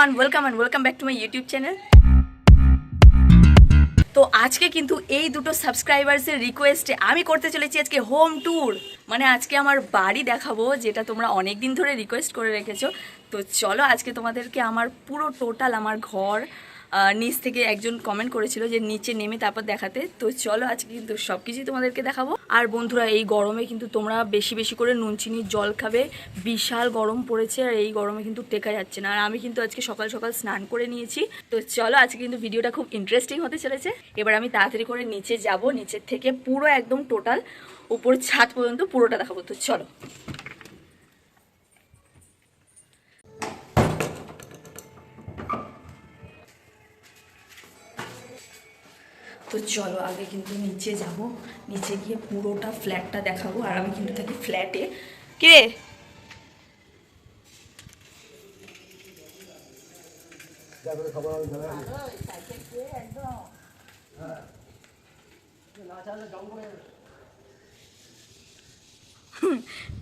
Everyone, welcome back to my YouTube channel. তো আজকে কিন্তু এই দুটো সাবস্ক্রাইবার্সের রিকোয়েস্টে আমি করতে চলেছি আজকে হোম ট্যুর। মানে আজকে আমার বাড়ি দেখাবো, যেটা তোমরা অনেক দিন ধরে রিকোয়েস্ট করে রেখেছো। তো চলো আজকে তোমাদেরকে আমার পুরো টোটাল আমার ঘর, নিচ থেকে একজন কমেন্ট করেছিল যে নিচে নেমে তারপর দেখাতে। তো চলো আজকে কিন্তু সব কিছুই তোমাদেরকে দেখাবো। আর বন্ধুরা, এই গরমে কিন্তু তোমরা বেশি বেশি করে নুন চিনির জল খাবে। বিশাল গরম পড়েছে আর এই গরমে কিন্তু টেকা যাচ্ছে না। আর আমি কিন্তু আজকে সকাল সকাল স্নান করে নিয়েছি। তো চলো আজকে কিন্তু ভিডিওটা খুব ইন্টারেস্টিং হতে চলেছে। এবার আমি তাড়াতাড়ি করে নিচে যাব, নিচের থেকে পুরো একদম টোটাল উপর ছাদ পর্যন্ত পুরোটা দেখাবো। তো চলো। তো চলো আগে কিন্তু নিচে যাব, নিচে গিয়ে পুরোটা ফ্ল্যাটটা দেখাবো। আর আমি কিন্তু থাকি ফ্ল্যাটে। কে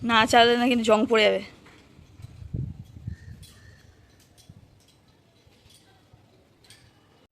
না চালে না কিন্তু জং পড়ে যাবে।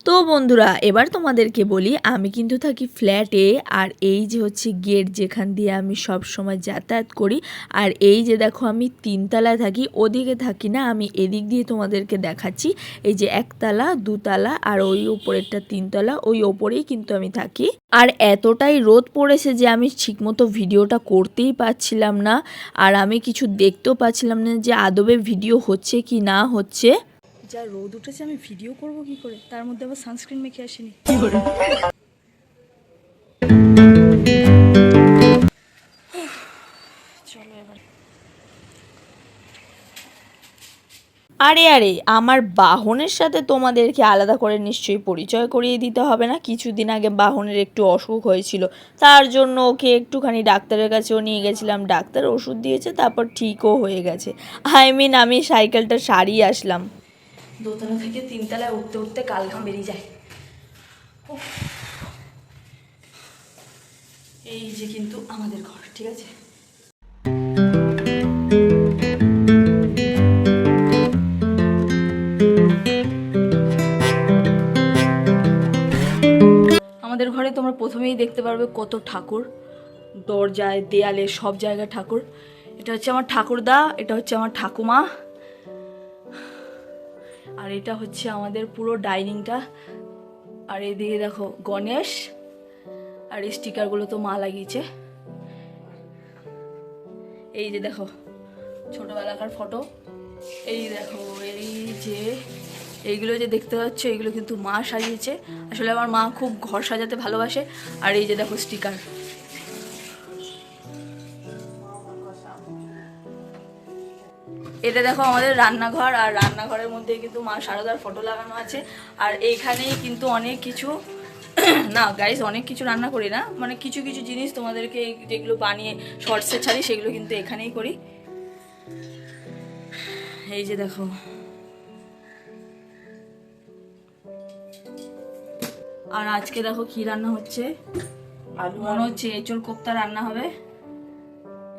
তো বন্ধুরা, এবার তোমাদেরকে বলি, আমি কিন্তু থাকি ফ্ল্যাটে। আর এই যে হচ্ছে গেট, যেখান দিয়ে আমি সব সময় যাতায়াত করি। আর এই যে দেখো, আমি তিনতলায় থাকি, ওদিকে থাকি না, আমি এদিক দিয়ে তোমাদেরকে দেখাচ্ছি। এই যে একতলা, দুতলা আর ওই ওপরেরটা তিনতলা, ওই ওপরেই কিন্তু আমি থাকি। আর এতটাই রোদ পড়েছে যে আমি ঠিকমতো ভিডিওটা করতেই পারছিলাম না। আর আমি কিছু দেখতেও পাচ্ছিলাম না যে আদবে ভিডিও হচ্ছে কি না হচ্ছে। যা রোদ উঠেছে, আমি ভিডিও করব কি করে? তার মধ্যে আবার সানস্ক্রিন মেখে আসিনি। কি করে? চলো এবার। আরে আমার বাহনের সাথে তোমাদেরকে আলাদা করে নিশ্চয়ই পরিচয় করিয়ে দিতে হবে না। কিছুদিন আগে বাহনের একটু অসুখ হয়েছিল, তার জন্য ওকে একটুখানি ডাক্তারের কাছেও নিয়ে গেছিলাম। ডাক্তার ওষুধ দিয়েছে, তারপর ঠিকও হয়ে গেছে। আমি সাইকেলটা সারিয়ে আসলাম। দোতলা থেকে তিনতলায় উঠতে উঠতে কাল ঘাম বেরিয়ে যায়। এই যে কিন্তু আমাদের ঘর, ঠিক আছে। আমাদের ঘরে তোমরা প্রথমেই দেখতে পারবে কত ঠাকুর, দরজায় দেয়ালে সব জায়গায় ঠাকুর। এটা হচ্ছে আমার ঠাকুরদা, এটা হচ্ছে আমার ঠাকুমা, আর এটা হচ্ছে আমাদের পুরো ডাইনিংটা। আর এইদিকে দেখো গণেশ, আর এই স্টিকারগুলো তো মা লাগিয়েছে। এই যে দেখো ছোটবেলাকার ফটো। এই দেখো, এই যে এইগুলো যে দেখতে পাচ্ছ, এইগুলো কিন্তু মা সাজিয়েছে। আসলে আমার মা খুব ঘর সাজাতে ভালোবাসে। আর এই যে দেখো স্টিকার। এটা দেখো আমাদের রান্নাঘর, আর রান্নাঘরের মধ্যে কিন্তু মা শারদার ফটো লাগানো আছে। আর এইখানেই কিন্তু অনেক কিছু না গাইস, অনেক কিছু রান্না করি না, মানে কিছু কিছু জিনিস তোমাদেরকে যেগুলো বানিয়ে শর্টসে ছাড়ি, সেগুলো কিন্তু এখানেই করি। এই যে দেখো, আর আজকে দেখো কি রান্না হচ্ছে। মনে হচ্ছে এঁচড় কোপ্তা রান্না হবে।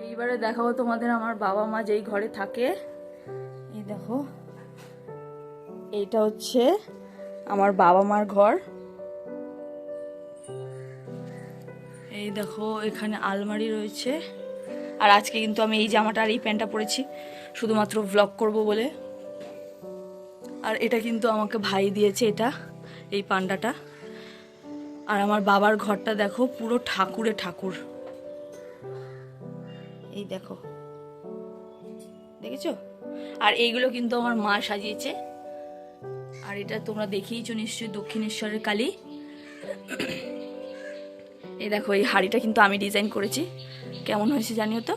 এইবারে দেখাবো তোমাদের আমার বাবা মা যেই ঘরে থাকে। এই দেখো, এইটা হচ্ছে আমার বাবা মার ঘর। এই দেখো এখানে আলমারি রয়েছে। আর আজকে কিন্তু আমি এই জামাটা আর এই প্যান্টটা পরেছি শুধুমাত্র ব্লগ করব বলে। আর এটা কিন্তু আমাকে ভাই দিয়েছে, এটা এই পান্ডাটা। আর আমার বাবার ঘরটা দেখো, পুরো ঠাকুরে ঠাকুর। এই দেখো, দেখেছো? আর এইগুলো কিন্তু আমার মা সাজিয়েছে। আর এটা তোমরা দেখেইছো নিশ্চয়ই, দক্ষিণেশ্বরের কালী। এই দেখো, এই হাড়িটা কিন্তু আমি ডিজাইন করেছি। কেমন হয়েছে জানিও তো।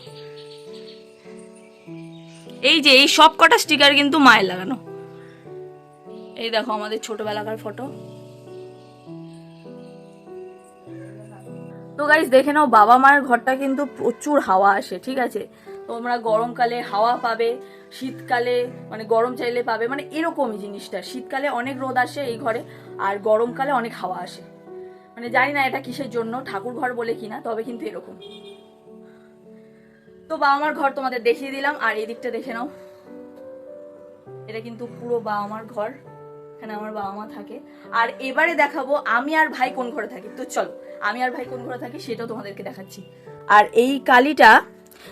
এই যে এই সব কটা স্টিকার কিন্তু মায়ের লাগানো। এই দেখো আমাদের ছোটবেলাকার ফটো। তো গাইস দেখে নাও, বাবা মায়ের ঘরটা কিন্তু প্রচুর হাওয়া আসে, ঠিক আছে। তোমরা গরমকালে হাওয়া পাবে, শীতকালে মানে গরম চাইলে পাবে, মানে এরকমই জিনিসটা। শীতকালে অনেক রোদ আসে এই ঘরে, আর গরমকালে অনেক হাওয়া আসে। মানে জানি না এটা কিসের জন্য, ঠাকুর ঘর বলে কিনা, তবে কিন্তু এরকম। তো বাবা মার ঘর তোমাদের দেখিয়ে দিলাম। আর এই দিকটা দেখে নাও, এটা কিন্তু পুরো বাবা মার ঘর, এখানে আমার বাবা মা থাকে। আর এবারে দেখাবো আমি আর ভাই কোন ঘরে থাকি। তো চলো আমি আর ভাই কোন ঘরে থাকি সেটাও তোমাদেরকে দেখাচ্ছি। আর এই কালীটা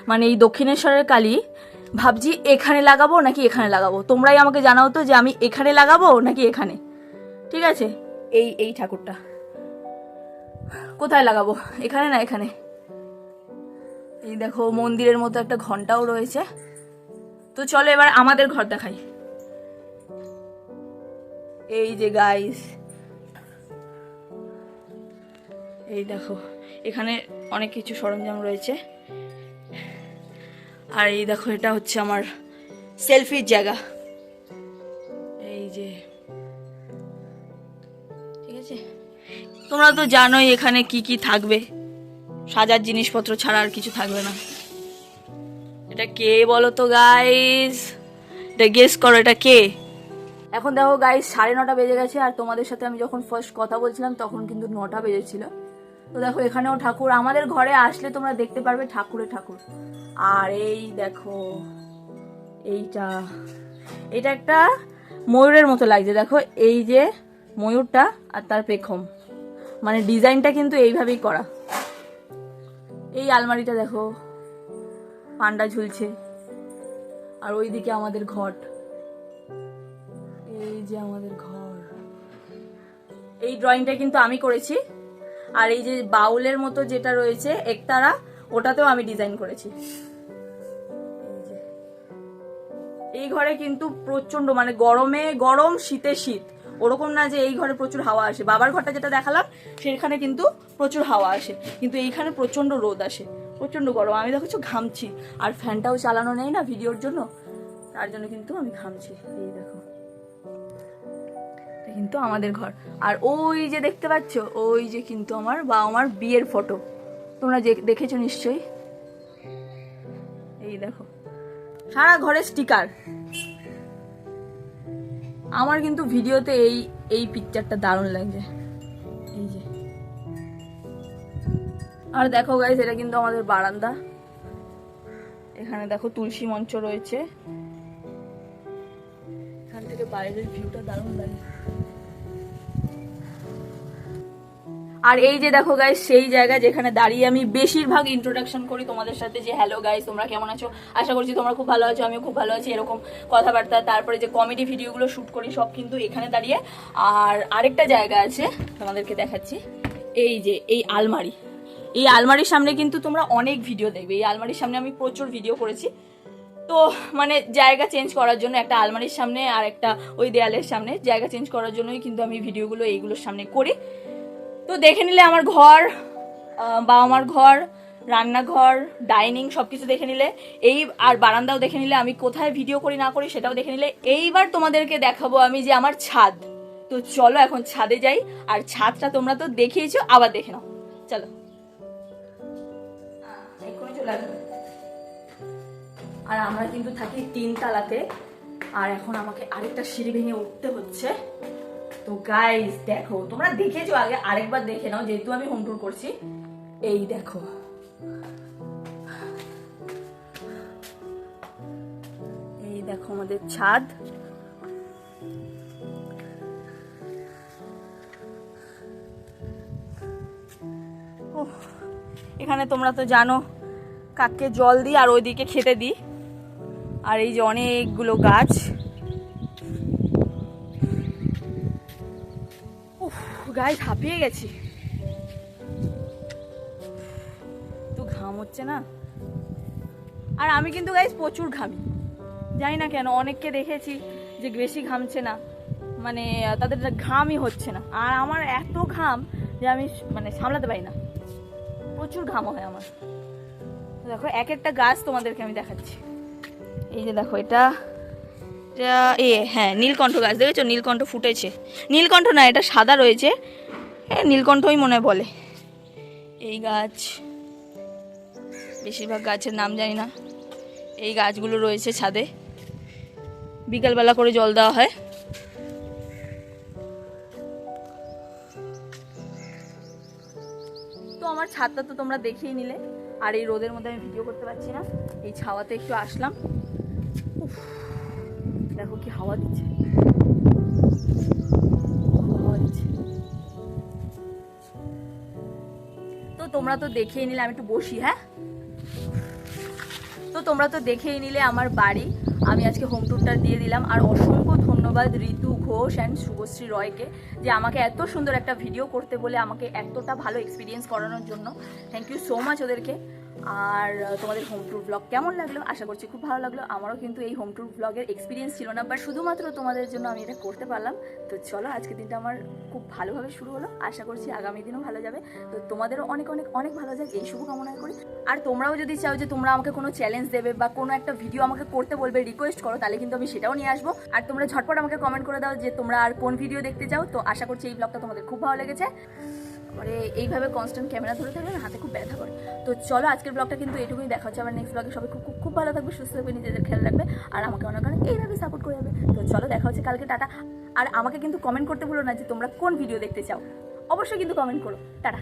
মানে এই দক্ষিণেশ্বরের কালী ভাবছি এখানে লাগাবো নাকি এখানে লাগাবো, তোমরাই আমাকে জানাও তো যে আমি এখানে লাগাবো নাকি এখানে। ঠিক আছে, এই ঠাকুরটা কোথায় লাগাবো, এখানে না এখানে? এই দেখো মন্দিরের মতো একটা ঘন্টাও রয়েছে। তো চলো এবার আমাদের ঘর দেখাই। এই যে গাইস, এই দেখো এখানে অনেক কিছু সরঞ্জাম রয়েছে। আর এই দেখো এটা হচ্ছে আমার সেলফির জায়গা। এই যে ঠিক আছে, তোমরা তো জানোই এখানে কি কি থাকবে, সাজার জিনিসপত্র ছাড়া আর কিছু থাকবে না। এটা কে বলো তো গাইস, এটা গেস করো এটা কে। এখন দেখো গাইস 9:30 বেজে গেছে, আর তোমাদের সাথে আমি যখন ফার্স্ট কথা বলছিলাম তখন কিন্তু 9টা বেজেছিল। তো দেখো এখানেও ঠাকুর, আমাদের ঘরে আসলে তোমরা দেখতে পারবে ঠাকুরে ঠাকুর। আর এই দেখো এটা একটা ময়ূরের মতো লাগছে, দেখো এই যে ময়ূরটা আর তার পেখম, মানে ডিজাইনটা কিন্তু এইভাবেই করা। এই আলমারিটা দেখো পান্ডা ঝুলছে, আর ওইদিকে আমাদের ঘট, এই যে আমাদের ঘর। এই ড্রয়িংটা কিন্তু আমি করেছি। আর এই যে বাউলের মতো যেটা রয়েছে একতারা, ওটাতেও আমি ডিজাইন করেছি। এই ঘরে কিন্তু প্রচন্ড মানে গরমে গরম শীতে শীত, ওরকম না যে এই ঘরে প্রচুর হাওয়া আসে। বাবার ঘরটা যেটা দেখালাম সেখানে কিন্তু প্রচুর হাওয়া আসে, কিন্তু এইখানে প্রচন্ড রোদ আসে, প্রচন্ড গরম। আমি দেখো ঘামছি, আর ফ্যানটাও চালানো নেই না ভিডিওর জন্য, তার জন্য কিন্তু আমি ঘামছি। এই দেখো কিন্তু আমাদের ঘর। আর ওই যে দেখতে পাচ্ছ, ওই যে কিন্তু আমার বাবা মার বিয়ের ফটো, তোমরা দেখেছো নিশ্চয়ই। এই দেখো সারা ঘরে স্টিকার। আমার কিন্তু ভিডিওতে এই পিকচারটা দারুণ লাগছে, এই যে। আর দেখো গাইস এটা কিন্তু আমাদের বারান্দা, এখানে দেখো তুলসী মঞ্চ রয়েছে, এখান থেকে বাইরের ভিউটা দারুণ লাগে। আর এই যে দেখো গাইস সেই জায়গা যেখানে দাঁড়িয়ে আমি বেশিরভাগ ইন্ট্রোডাকশন করি তোমাদের সাথে, যে হ্যালো গাইস তোমরা কেমন আছো, আশা করছি তোমরা খুব ভালো আছো, আমিও খুব ভালো আছি, এরকম কথাবার্তা। তারপরে যে কমেডি ভিডিওগুলো শুট করি সব কিন্তু এখানে দাঁড়িয়ে। আর আরেকটা জায়গা আছে তোমাদেরকে দেখাচ্ছি, এই যে এই আলমারি, এই আলমারির সামনে কিন্তু তোমরা অনেক ভিডিও দেখবে। এই আলমারির সামনে আমি প্রচুর ভিডিও করেছি। তো মানে জায়গা চেঞ্জ করার জন্য একটা আলমারির সামনে আর একটা ওই দেয়ালের সামনে জায়গা চেঞ্জ করার জন্যই কিন্তু আমি ভিডিওগুলো এইগুলোর সামনে করি। তো দেখে নিলে আমার ঘর, বাবা মার ঘর, রান্নাঘর, ডাইনিং সবকিছু দেখে নিলে, এই আর বারান্দাও দেখে নিলে, আমি কোথায় ভিডিও করি না করি সেটাও দেখে নিলে। এইবার তোমাদেরকে দেখাবো আমি যে আমার ছাদ। তো চলো এখন ছাদে যাই, আর ছাদটা তোমরা তো দেখিয়েছো, আবার দেখে নাও, চলো। এক্ষুনি চলে আসবো। আর আমরা কিন্তু থাকি 3 তলাতে, আর এখন আমাকে আরেকটা সিঁড়ি ভেঙে উঠতে হচ্ছে। তো গাইস দেখো, তোমরা দেখেছো আগে, আরেকবার দেখে নাও যেহেতু আমি হোম ট্যুর করছি। এই দেখো এই দেখো আমাদের ছাদ। এখানে তোমরা তো জানো কাককে জল দিই আর ওইদিকে খেতে দিই। আর এই যে অনেকগুলো গাছ, গায়ে হাঁপিয়ে গেছি, তো ঘাম হচ্ছে না। আর আমি কিন্তু গাইস প্রচুর ঘামি, জানি না কেন। অনেককে দেখেছি যে বেশি ঘামছে না, মানে তাদের ঘামই হচ্ছে না, আর আমার এত ঘাম যে আমি মানে সামলাতে পারি না, প্রচুর ঘাম হয় আমার। দেখো এক একটা গাছ তোমাদেরকে আমি দেখাচ্ছি। এই যে দেখো এটা হ্যাঁ নীলকণ্ঠ গাছ, দেখেছো নীলকণ্ঠ ফুটেছে। নীলকণ্ঠ না, এটা সাদা রয়েছে, নীলকণ্ঠই মনে বলে। এই গাছ, বেশিরভাগ গাছের নাম জানি না। এই গাছগুলো রয়েছে ছাদে, বিকালবেলা করে জল দেওয়া হয়। তো আমার ছাদটা তো তোমরা দেখিয়ে নিলে, আর এই রোদের মধ্যে আমি ভিডিও করতে পারছি না, এই ছাওয়াতে একটু আসলাম। দেখো কি হাওয়া দিচ্ছে, হাওয়া দিচ্ছে। তো তোমরা তো দেখেই নিলে, আমি একটু বসি। হ্যাঁ, তো তোমরা তো দেখেই নিলে আমার বাড়ি। আমি আজকে হোম ট্যুরটা দিয়ে দিলাম। আর অসংখ্য ধন্যবাদ ঋতু ঘোষ অ্যান্ড শুভশ্রী রয়কে, যে আমাকে এত সুন্দর একটা ভিডিও করতে বলে আমাকে এতটা ভালো এক্সপিরিয়েন্স করানোর জন্য। থ্যাংক ইউ সো মাচ ওদেরকে। আর তোমাদের হোম ট্যুর ব্লগ কেমন লাগলো? আশা করছি খুব ভালো লাগলো। আমারও কিন্তু এই হোম ট্যুর ব্লগের এক্সপিরিয়েন্স ছিল না, বাট শুধুমাত্র তোমাদের জন্য আমি এটা করতে পারলাম। তো চলো, আজকের দিনটা আমার খুব ভালোভাবে শুরু হলো। আশা করছি আগামী দিনও ভালো যাবে। তো তোমাদেরও অনেক অনেক অনেক ভালো যাক, এই শুভকামনা করি। আর তোমরাও যদি চাও যে তোমরা আমাকে কোনো চ্যালেঞ্জ দেবে বা কোনো একটা ভিডিও আমাকে করতে বলবে, রিকোয়েস্ট করো, তাহলে কিন্তু আমি সেটাও নিয়ে আসবো। আর তোমরা ঝটপট আমাকে কমেন্ট করে দাও যে তোমরা আর কোন ভিডিও দেখতে চাও। তো আশা করছি এই ব্লগটা তোমাদের খুব ভালো লেগেছে। মানে এইভাবে কনস্ট্যান্ট ক্যামেরা ধরে থাকলে না হাতে খুব ব্যথা করে। তো চলো, আজকের ব্লগটা কিন্তু এটুকুই। দেখা হচ্ছে আবার নেক্সট ব্লগে। সবাই খুব খুব খুব ভালো থাকবে, সুস্থ থাকবে, নিজেদের খেয়াল রাখবে, আর আমাকে অনেক অনেক এইভাবে সাপোর্ট করে যাবে। তো চলো, দেখা হচ্ছে কালকে। টাটা। আর আমাকে কিন্তু কমেন্ট করতে ভুলো না যে তোমরা কোন ভিডিও দেখতে চাও। অবশ্যই কিন্তু কমেন্ট করো। টাটা।